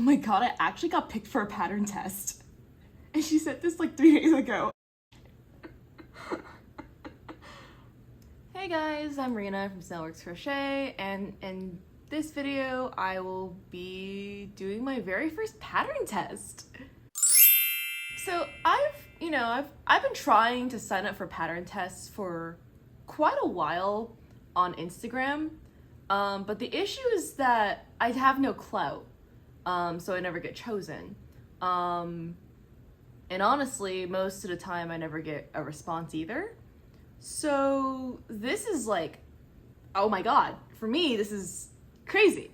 my god, I actually got picked for a pattern test. And she said this like 3 days ago. Hey guys, I'm Rena from Snailworks Crochet, and in this video I will be doing my very first pattern test. So I've been trying to sign up for pattern tests for quite a while on Instagram, but the issue is that I have no clout, so I never get chosen. And honestly, most of the time I never get a response either. So this is like, oh my god, for me this is crazy.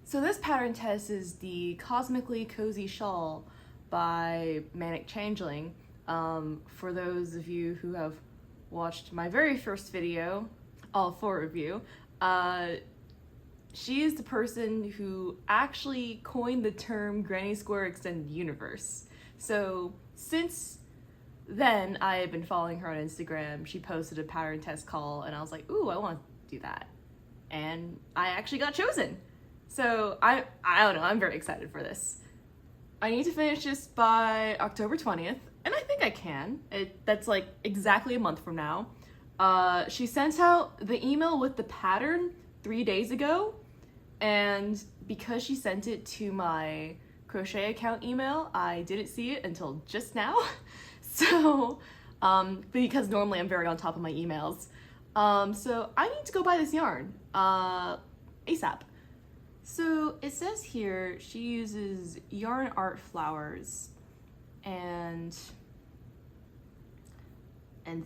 So this pattern test is the Cosmically Cozy Shawl by Manic Changeling. For those of you who have watched my very first video, all 4 of you, she is the person who actually coined the term Granny Square Extended Universe. So since then, I have been following her on Instagram. She posted a pattern test call, and I was like, ooh, I want to do that. And I actually got chosen. So I don't know, I'm very excited for this. I need to finish this by October 20th, and I think I can. That's like exactly a month from now. She sent out the email with the pattern 3 days ago, and because she sent it to my crochet account email, I didn't see it until just now. So, because normally I'm very on top of my emails. So I need to go buy this yarn, ASAP. So it says here she uses Yarn Art Flowers, and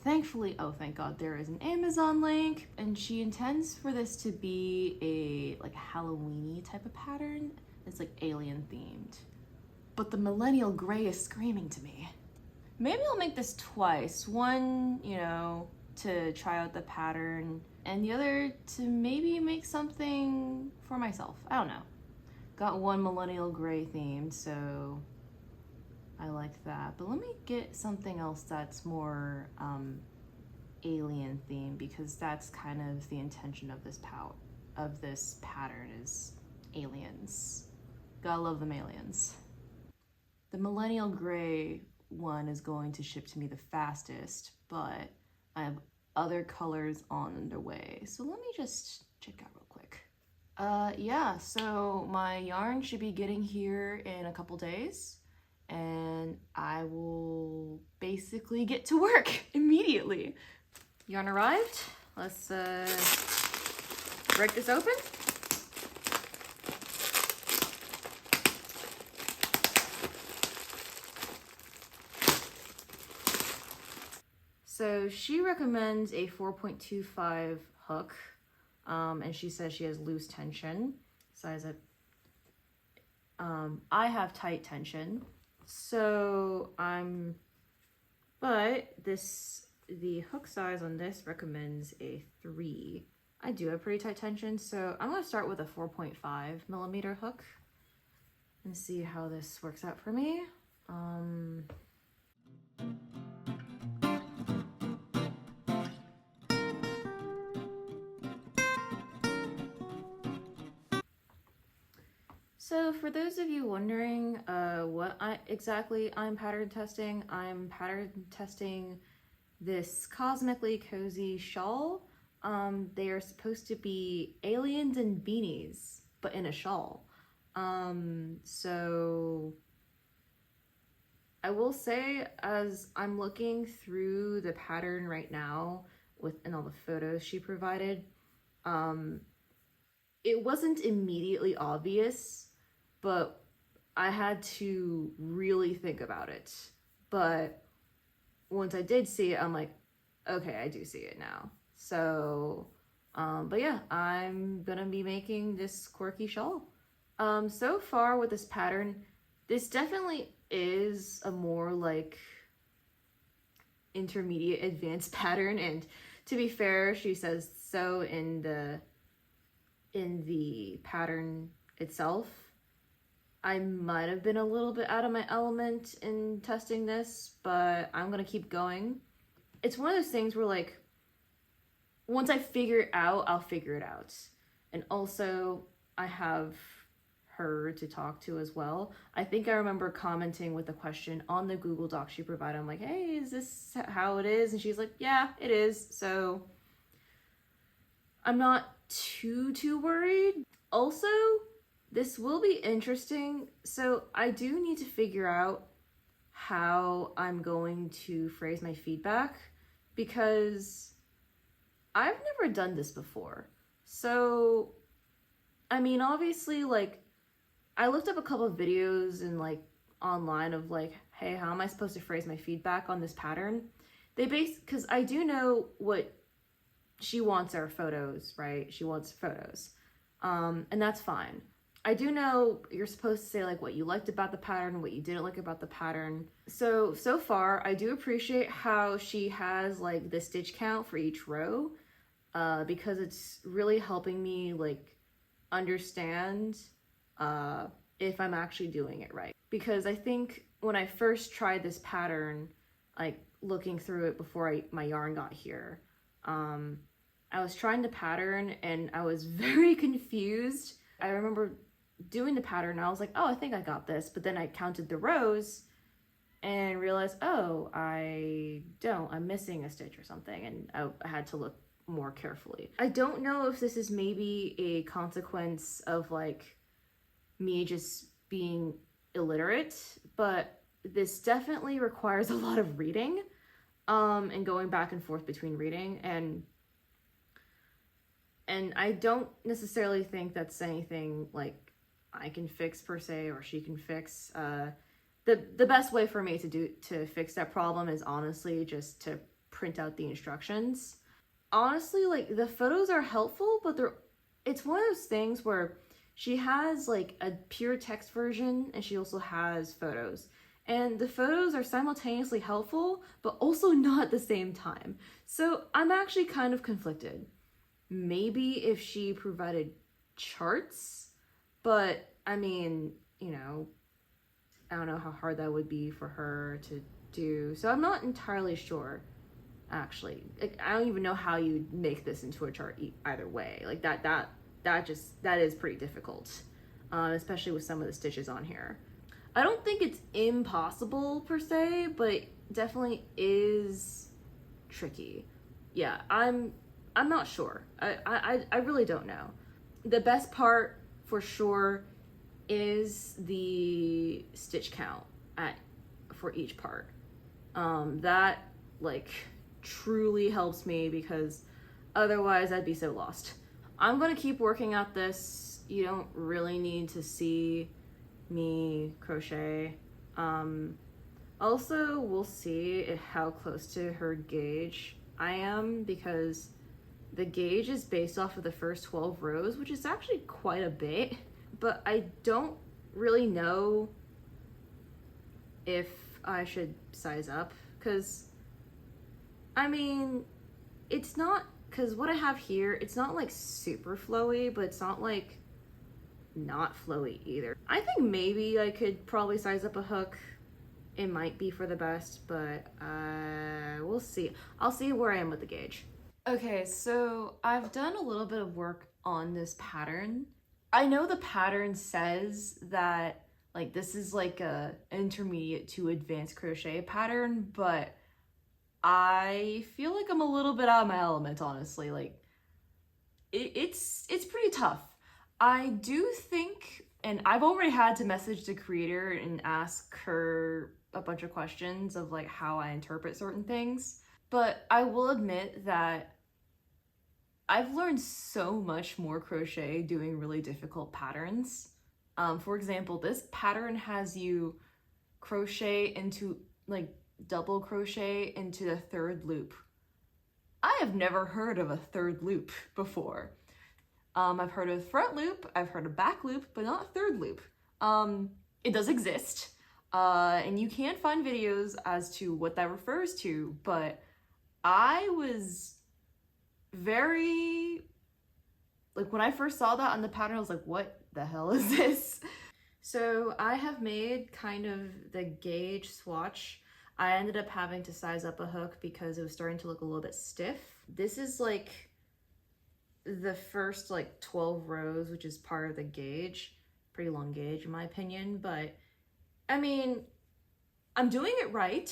thankfully, oh thank god, there is an Amazon link, and she intends for this to be a like Halloween-y type of pattern. It's like alien themed. But the millennial gray is screaming to me. Maybe I'll make this twice. One, to try out the pattern, and the other to maybe make something for myself. I don't know. Got one millennial gray themed, so I like that. But let me get something else that's more alien themed, because that's kind of the intention of this pattern is aliens. Gotta love them aliens. The millennial gray one is going to ship to me the fastest, but I have other colors on the way. So let me just check out real quick. Yeah, so my yarn should be getting here in a couple days, and I will basically get to work immediately. Yarn arrived. Let's break this open. So she recommends a 4.25 hook, and she says she has loose tension. Size it. I have tight tension, so but the hook size on this recommends a 3. I do have pretty tight tension, so I'm gonna start with a 4.5 millimeter hook and see how this works out for me. So for those of you wondering what exactly I'm pattern testing, I'm pattern testing this Cosmically Cozy Shawl. They are supposed to be aliens and beanies, but in a shawl. So I will say, as I'm looking through the pattern right now and all the photos she provided, it wasn't immediately obvious, but I had to really think about it. But once I did see it, I'm like, okay, I do see it now. So, but yeah, I'm gonna be making this quirky shawl. So far with this pattern, this definitely is a more like intermediate advanced pattern, and to be fair, she says so in the pattern itself. I might have been a little bit out of my element in testing this, but I'm gonna keep going. It's one of those things where like, once I figure it out, I'll figure it out. And also I have her to talk to as well. I think I remember commenting with a question on the Google Doc she provided. I'm like, hey, is this how it is? And she's like, yeah, it is. So I'm not too worried. Also, this will be interesting. So I do need to figure out how I'm going to phrase my feedback, because I've never done this before. So, I mean, obviously, like, I looked up a couple of videos and like online of like, hey, how am I supposed to phrase my feedback on this pattern? Because I do know what she wants are photos, right? She wants photos. And that's fine. I do know you're supposed to say like what you liked about the pattern, what you didn't like about the pattern. So far, I do appreciate how she has like the stitch count for each row, because it's really helping me like understand if I'm actually doing it right. Because I think when I first tried this pattern, like looking through it before my yarn got here, I was trying the pattern and I was very confused. I remember doing the pattern and I was like, oh, I think I got this. But then I counted the rows and realized, oh, I don't. I'm missing a stitch or something. And I had to look more carefully. I don't know if this is maybe a consequence of like me just being illiterate, but this definitely requires a lot of reading, and going back and forth between reading, and I don't necessarily think that's anything like I can fix per se, or she can fix. The best way for me to fix that problem is honestly just to print out the instructions. Honestly, like the photos are helpful, but it's one of those things where she has like a pure text version and she also has photos. And the photos are simultaneously helpful, but also not at the same time. So I'm actually kind of conflicted. Maybe if she provided charts, but I mean, you know, I don't know how hard that would be for her to do. So I'm not entirely sure, actually. Like, I don't even know how you make this into a chart either way. Like that is pretty difficult, especially with some of the stitches on here. I don't think it's impossible per se, but definitely is tricky. Yeah, I'm not sure. I really don't know. The best part for sure is the stitch count for each part. That like truly helps me, because otherwise I'd be so lost. I'm gonna keep working at this. You don't really need to see me crochet. Also, we'll see how close to her gauge I am, because the gauge is based off of the first 12 rows, which is actually quite a bit, but I don't really know if I should size up, because I mean, it's not, because what I have here, it's not like super flowy, but it's not like not flowy either. I think maybe I could probably size up a hook. It might be for the best, but we'll see. I'll see where I am with the gauge. Okay, so I've done a little bit of work on this pattern. I know the pattern says that like this is like a intermediate to advanced crochet pattern, but I feel like I'm a little bit out of my element, honestly. Like it's pretty tough. I do think, and I've already had to message the creator and ask her a bunch of questions of like how I interpret certain things, but I will admit that I've learned so much more crochet doing really difficult patterns. For example, this pattern has you crochet into like double crochet into the third loop. I have never heard of a third loop before. I've heard of front loop, I've heard of back loop, but not third loop. It does exist, and you can find videos as to what that refers to, but I was very, like when I first saw that on the pattern, I was like, what the hell is this? So I have made kind of the gauge swatch. I ended up having to size up a hook because it was starting to look a little bit stiff. This is like the first like 12 rows, which is part of the gauge. pretty long gauge in my opinion, but I mean, I'm doing it right.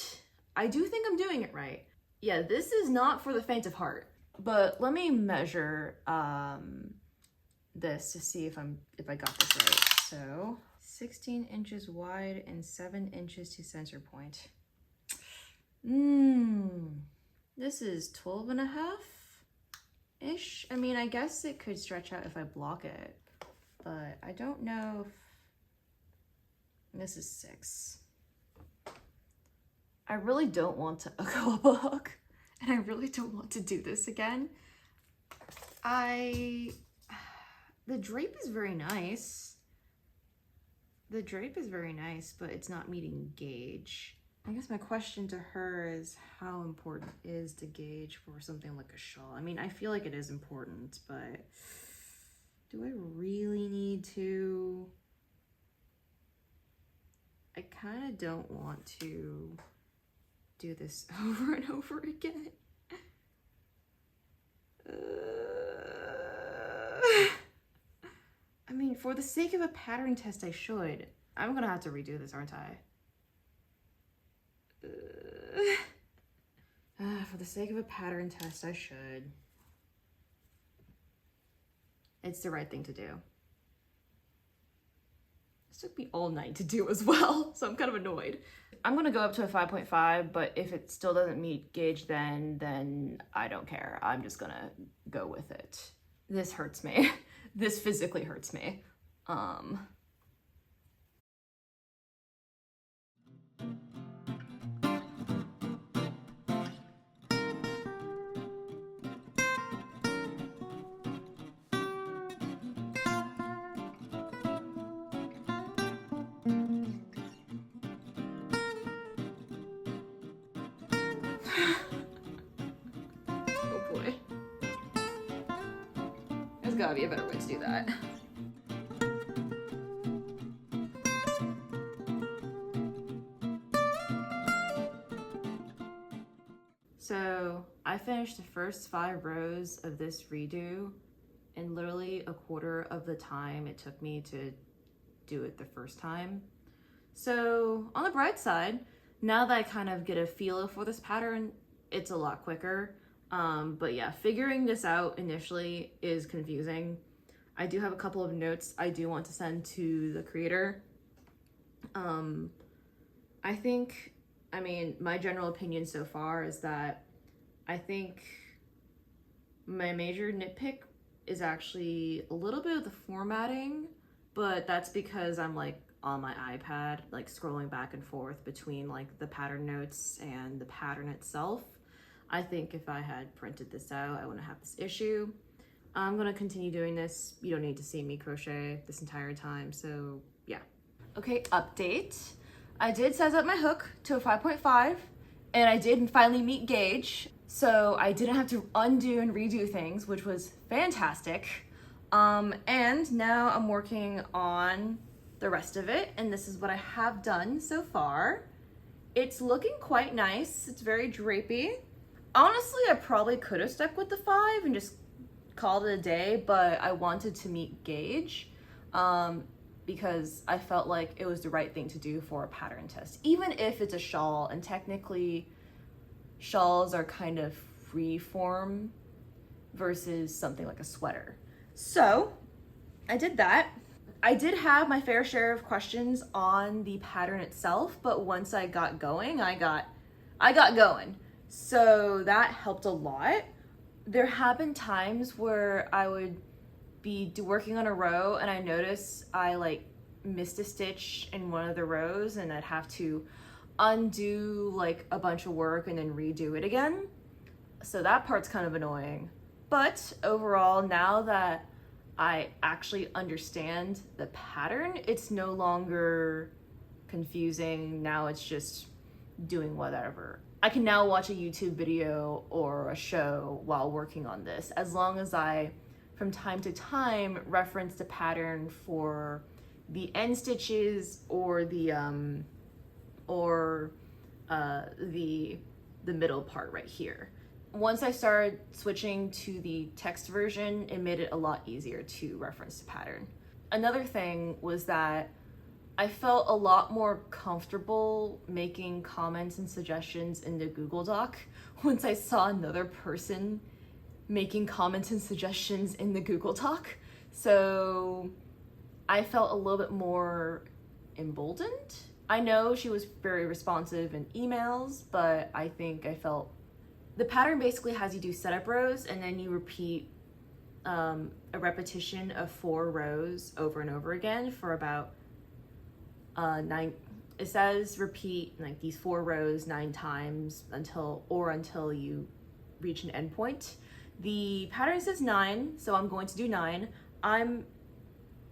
I do think I'm doing it right. Yeah, this is not for the faint of heart, but let me measure this to see if I got this right. So 16 inches wide and 7 inches to center point. This is 12 and a half ish. I mean, I guess it could stretch out if I block it, but I don't know if this is 6. I really don't want to go up a hook, and I really don't want to do this again. The drape is very nice. The drape is very nice, but it's not meeting gauge. I guess my question to her is, how important is the gauge for something like a shawl? I mean, I feel like it is important, but do I really need to? I kind of don't want to do this over and over again. I mean, for the sake of a pattern test, I should. I'm gonna have to redo this, aren't I? For the sake of a pattern test, I should. It's the right thing to do. This took me all night to do as well, so I'm kind of annoyed. I'm gonna go up to a 5.5, but if it still doesn't meet gauge then I don't care. I'm just gonna go with it. This hurts me. This physically hurts me. Oh boy. There's gotta be a better way to do that. So I finished the first 5 rows of this redo in literally a quarter of the time it took me to do it the first time. So on the bright side, now that I kind of get a feel for this pattern, it's a lot quicker. But yeah, figuring this out initially is confusing. I do have a couple of notes I do want to send to the creator. I mean, my general opinion so far is that I think my major nitpick is actually a little bit of the formatting, but that's because I'm like on my iPad, like scrolling back and forth between like the pattern notes and the pattern itself. I think if I had printed this out, I wouldn't have this issue. I'm gonna continue doing this. You don't need to see me crochet this entire time, so yeah. Okay, update. I did size up my hook to a 5.5, and I did finally meet gauge, so I didn't have to undo and redo things, which was fantastic. And now I'm working on the rest of it, and this is what I have done so far. It's looking quite nice. It's very drapey. Honestly, I probably could have stuck with the 5 and just called it a day, but I wanted to meet gauge because I felt like it was the right thing to do for a pattern test, even if it's a shawl, and technically shawls are kind of free form versus something like a sweater. So I did that. I did have my fair share of questions on the pattern itself, but once I got going, I got going. So that helped a lot. There have been times where I would be working on a row and I noticed I like missed a stitch in one of the rows and I'd have to undo like a bunch of work and then redo it again. So that part's kind of annoying. But overall, now that I actually understand the pattern, it's no longer confusing. Now it's just doing whatever. I can now watch a YouTube video or a show while working on this, as long as I, from time to time, reference the pattern for the end stitches or the middle part right here. Once I started switching to the text version, it made it a lot easier to reference the pattern. Another thing was that I felt a lot more comfortable making comments and suggestions in the Google Doc once I saw another person making comments and suggestions in the Google Doc. So I felt a little bit more emboldened. I know she was very responsive in emails, but I think I felt the pattern basically has you do setup rows and then you repeat a repetition of 4 rows over and over again for about 9. It says repeat like these 4 rows 9 times until you reach an endpoint. The pattern says 9, so I'm going to do 9. I'm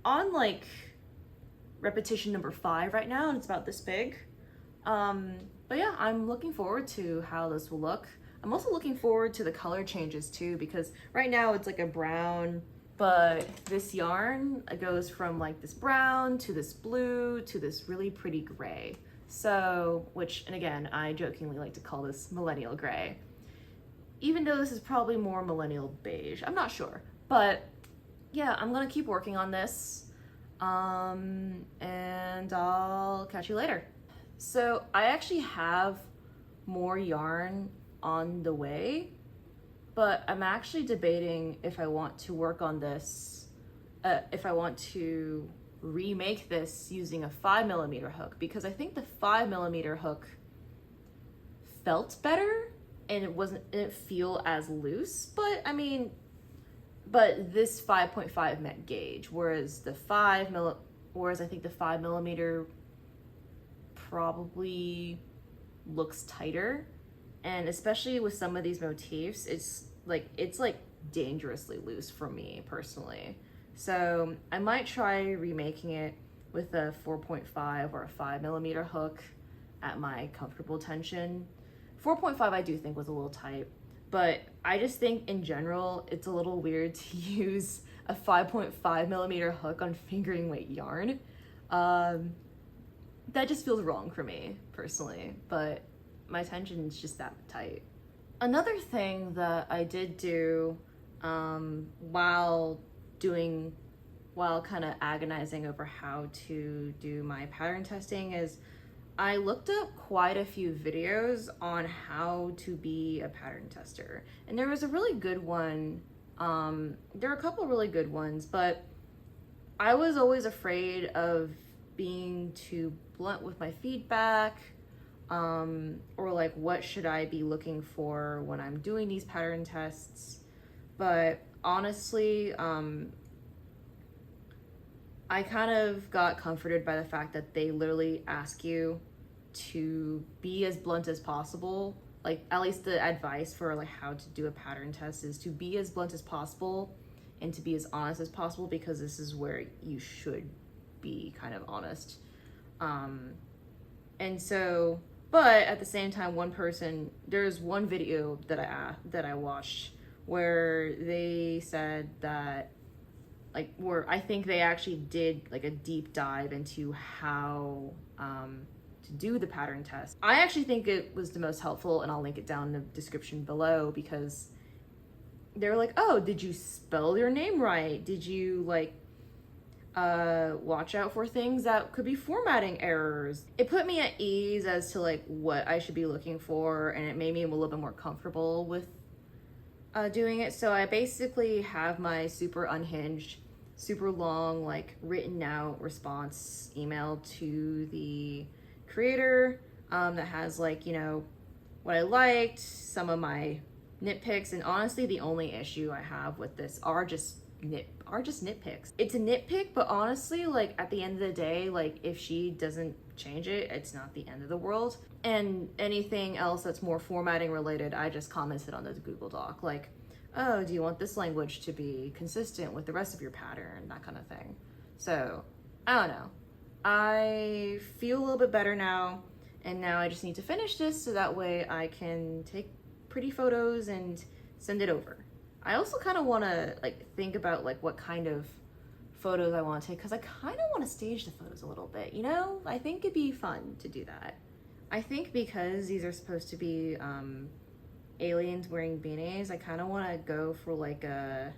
on like repetition number 5 right now, and it's about this big. But yeah, I'm looking forward to how this will look. I'm also looking forward to the color changes too, because right now it's like a brown, but this yarn goes from like this brown to this blue to this really pretty gray. So, and again, I jokingly like to call this millennial gray. Even though this is probably more millennial beige, I'm not sure. But yeah, I'm gonna keep working on this. And I'll catch you later. So I actually have more yarn on the way, but I'm actually debating if I want to work on this, if I want to remake this using a 5mm hook, because I think the 5mm hook felt better and it didn't feel as loose, but I mean, but this 5.5 met gauge, whereas I think the 5mm probably looks tighter, and especially with some of these motifs, it's like dangerously loose for me personally. So I might try remaking it with a 4.5 or a 5mm hook at my comfortable tension. 4.5 I do think was a little tight, but I just think in general it's a little weird to use a 5.5mm hook on fingering weight yarn. That just feels wrong for me personally, but my tension is just that tight. Another thing that I did do while kind of agonizing over how to do my pattern testing is I looked up quite a few videos on how to be a pattern tester. And there was a really good one. There are a couple really good ones, but I was always afraid of being too blunt with my feedback, or like what should I be looking for when I'm doing these pattern tests. But honestly, I kind of got comforted by the fact that they literally ask you to be as blunt as possible. Like, at least the advice for like how to do a pattern test is to be as blunt as possible and to be as honest as possible, because this is where you should be kind of honest. And so, but at the same time, there's one video that I watched where they said that, like, where I think they actually did like a deep dive into how to do the pattern test. I actually think it was the most helpful, and I'll link it down in the description below, because they're like, oh, did you spell your name right? Did you like watch out for things that could be formatting errors? It put me at ease as to like what I should be looking for, and it made me a little bit more comfortable with doing it. So I basically have my super unhinged, super long, like written out response email to the creator that has like, you know, what I liked, some of my nitpicks, and honestly the only issue I have with this are just nitpicks. It's a nitpick, but honestly, like at the end of the day, like if she doesn't change it, it's not the end of the world. And anything else that's more formatting related, I just commented on the Google Doc, like, oh, do you want this language to be consistent with the rest of your pattern, that kind of thing. So I don't know, I feel a little bit better now, and now I just need to finish this so that way I can take pretty photos and send it over. I also kind of want to like think about like what kind of photos I want to take, because I kind of want to stage the photos a little bit, you know? I think it'd be fun to do that. I think because these are supposed to be aliens wearing beanies, I kind of want to go for like a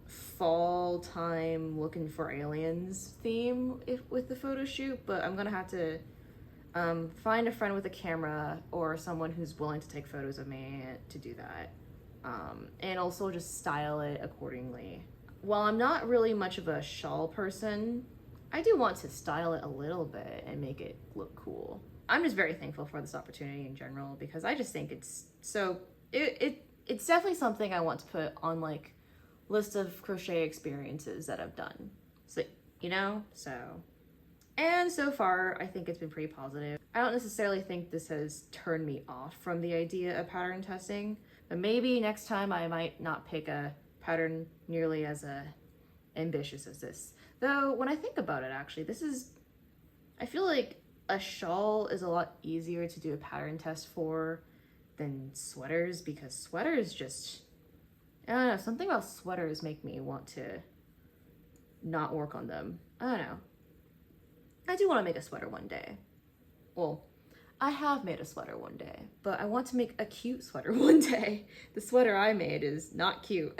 fall time looking for aliens theme with the photo shoot, but I'm gonna have to find a friend with a camera or someone who's willing to take photos of me to do that. And also just style it accordingly. While I'm not really much of a shawl person, I do want to style it a little bit and make it look cool. I'm just very thankful for this opportunity in general because I just think it's so, it's definitely something I want to put on like list of crochet experiences that I've done. So, you know, and so far, I think it's been pretty positive. I don't necessarily think this has turned me off from the idea of pattern testing, but maybe next time I might not pick a pattern nearly as ambitious as this. Though, when I think about it, actually, I feel like a shawl is a lot easier to do a pattern test for than sweaters, because sweaters just, I don't know, something about sweaters make me want to not work on them. I don't know. I do want to make a sweater one day. Well, I have made a sweater one day, but I want to make a cute sweater one day. The sweater I made is not cute.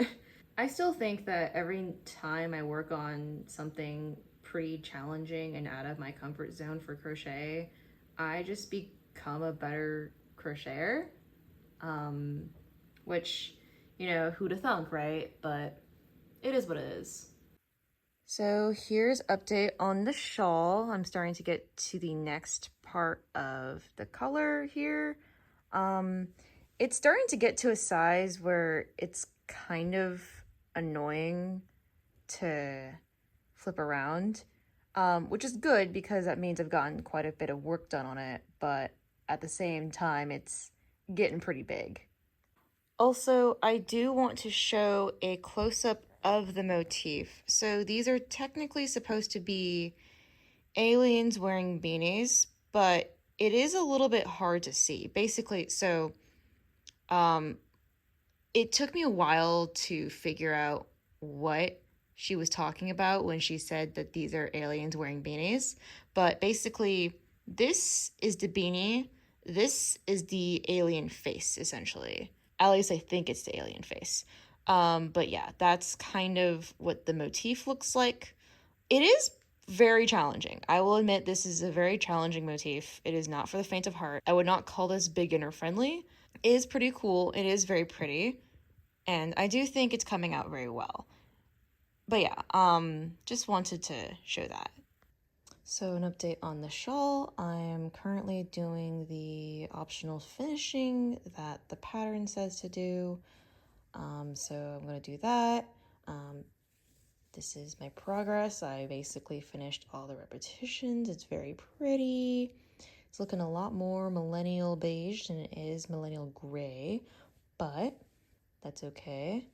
I still think that every time I work on something pretty challenging and out of my comfort zone for crochet, I just become a better crocheter. Which, you know, who'da thunk, right? But it is what it is. So here's update on the shawl. I'm starting to get to the next part of the color here. It's starting to get to a size where it's kind of annoying to flip around, which is good because that means I've gotten quite a bit of work done on it, but at the same time, it's getting pretty big. Also, I do want to show a close-up of the motif. So these are technically supposed to be aliens wearing beanies, but it is a little bit hard to see. Basically, so it took me a while to figure out what she was talking about when she said that these are aliens wearing beanies. But basically, this is the beanie. This is the alien face, essentially. At least I think it's the alien face. But yeah, that's kind of what the motif looks like. It is very challenging. I will admit this is a very challenging motif. It is not for the faint of heart. I would not call this beginner friendly. It is pretty cool. It is very pretty. And I do think it's coming out very well. But yeah, just wanted to show that. So an update on the shawl. I am currently doing the optional finishing that the pattern says to do. So I'm going to do that. This is my progress. I basically finished all the repetitions. It's very pretty. It's looking a lot more millennial beige than it is millennial gray, but that's okay.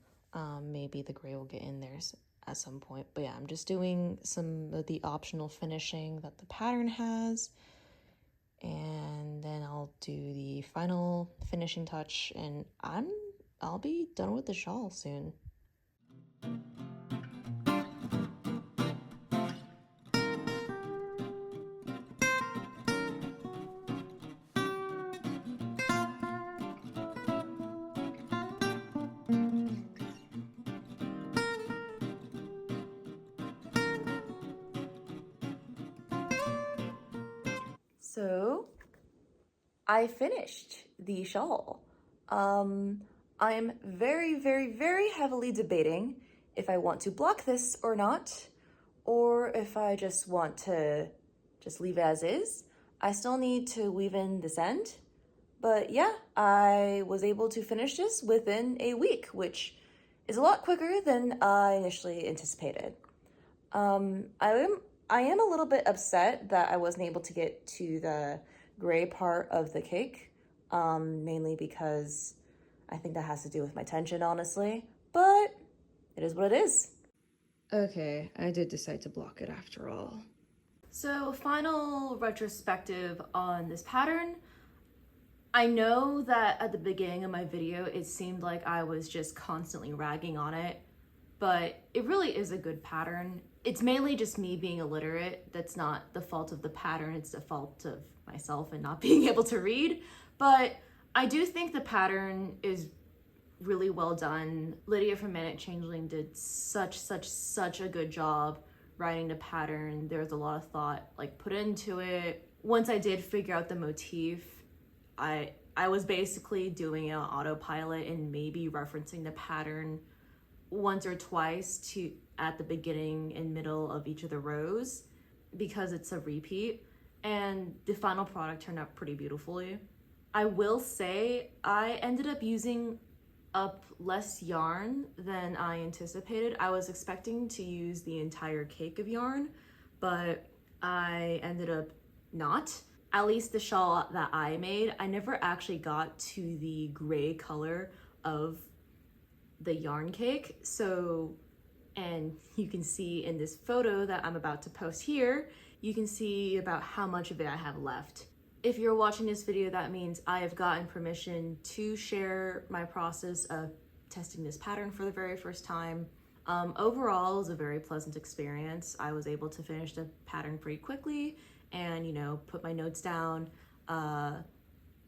Maybe the gray will get in there at some point. But yeah, I'm just doing some of the optional finishing that the pattern has. And then I'll do the final finishing touch and I'll be done with the shawl soon. So I finished the shawl. I'm very, very, very heavily debating if I want to block this or not, or if I just want to just leave it as is. I still need to weave in this end, but yeah, I was able to finish this within a week, which is a lot quicker than I initially anticipated. I am a little bit upset that I wasn't able to get to the gray part of the cake, mainly because I think that has to do with my tension, honestly, but it is what it is. Okay, I did decide to block it after all. So, final retrospective on this pattern. I know that at the beginning of my video, it seemed like I was just constantly ragging on it, but it really is a good pattern. It's mainly just me being illiterate. That's not the fault of the pattern, it's the fault of myself and not being able to read. But I do think the pattern is really well done. Lydia from Manic Changeling did such a good job writing the pattern. There's a lot of thought like put into it. Once I did figure out the motif, I was basically doing it on autopilot and maybe referencing the pattern once or twice to at the beginning and middle of each of the rows because it's a repeat, and the final product turned out pretty beautifully. I will say I ended up using up less yarn than I anticipated. I was expecting to use the entire cake of yarn, but I ended up not. At least the shawl that I made, I never actually got to the gray color of the yarn cake. So, and you can see in this photo that I'm about to post here, you can see about how much of it I have left. If you're watching this video, that means I have gotten permission to share my process of testing this pattern for the very first time. Overall, it was a very pleasant experience. I was able to finish the pattern pretty quickly and, you know, put my notes down. And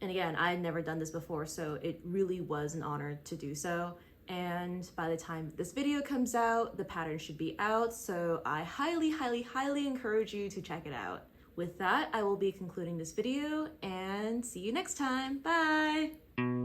again, I had never done this before, so it really was an honor to do so. And by the time this video comes out, the pattern should be out, so I highly encourage you to check it out. With that, I will be concluding this video and see you next time. Bye!